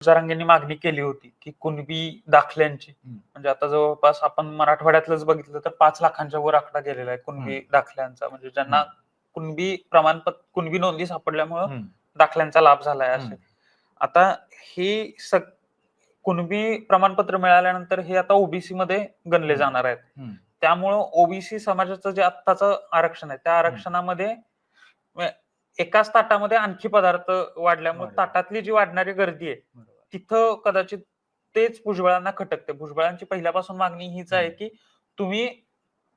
जरांगेंनी मागणी केली होती की कुणबी दाखल्यांची, म्हणजे आता जवळपास आपण मराठवाड्यातलंच बघितलं तर 5 लाखांच्या वर आकडा गेलेला आहे कुणबी दाखल्यांचा, म्हणजे ज्यांना कुणबी प्रमाणपत्र, कुणबी नोंदी सापडल्यामुळं दाखल्यांचा लाभ झालाय असे. आता हे कुणबी प्रमाणपत्र मिळाल्यानंतर हे आता ओबीसी मध्ये गणले जाणार आहेत. त्यामुळं ओबीसी समाजाचं जे आत्ताचं आरक्षण आहे त्या आरक्षणामध्ये एकाच ताटामध्ये आणखी पदार्थ वाढल्यामुळे ताटातली जी वाढणारी गर्दी आहे तिथं कदाचित तेच भुजबळांना खटकते. भुजबळांची पहिल्यापासून मागणी हीच आहे की तुम्ही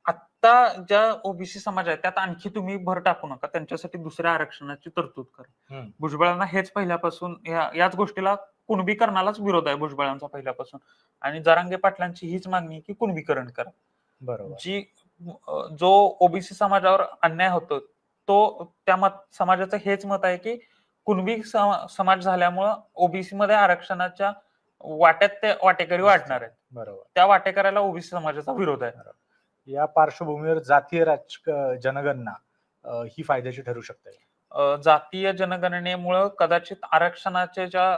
आत्ता ज्या ओबीसी समाज आहे त्यात आणखी तुम्ही भर टाकू नका, त्यांच्यासाठी दुसऱ्या आरक्षणाची तरतूद करा. भुजबळांना हेच पहिल्यापासून याच गोष्टीला कुणबीकरणालाच विरोध आहे भुजबळांचा पहिल्यापासून, आणि जरांगे पाटलांची हीच मागणी आहे की कुणबीकरण करा. जी जो ओबीसी समाजावर अन्याय होतो तो त्या समाजाचं हेच मत आहे की कुणबी समाज झाल्यामुळं ओबीसी मध्ये आरक्षणाच्या वाट्यात ते वाटेकरी वाढणार आहेत. बरोबर. त्या वाटेकऱ्याला ओबीसी समाजाचा विरोध आहे. या पार्श्वभूमीवर जातीय जनगणना ही फायद्याची ठरू शकते. जातीय जनगणनेमुळे कदाचित आरक्षणाच्या ज्या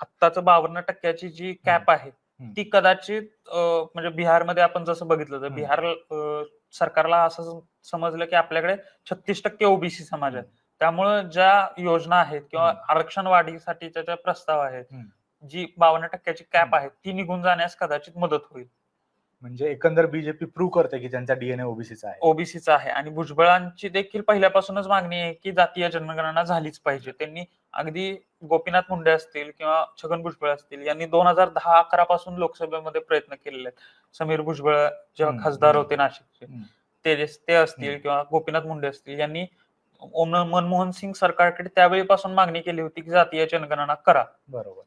आत्ताच 52% जी कॅप आहे ती कदाचित म्हणजे बिहारमध्ये आपण जसं बघितलं तर बिहार सरकारला असं समजलं की आपल्याकडे 36% ओबीसी समाज आहे, त्यामुळे ज्या योजना आहेत किंवा आरक्षण वाढीसाठीच्या ज्या प्रस्ताव आहेत, जी 52%ची कॅप आहे ती निघून जाण्यास कदाचित मदत होईल. म्हणजे एकंदर बीजेपी प्रूव्ह करते की त्यांचा डीएनए ओबीसीचा आहे. ओबीसीचा आहे, आणि भुजबळांची देखील पहिल्यापासूनच मागणी आहे की जातीय जनगणना झालीच पाहिजे. त्यांनी अगदी गोपीनाथ मुंडे असतील किंवा छगन भुजबळ असतील यांनी 2010-11 पासून लोकसभेमध्ये प्रयत्न केलेले आहेत. समीर भुजबळ जेव्हा खासदार होते नाशिकचे ते असतील किंवा गोपीनाथ मुंडे असतील, यांनी मनमोहन सिंग सरकारकडे त्यावेळीपासून मागणी केली होती की जातीय जनगणना करा. बरोबर.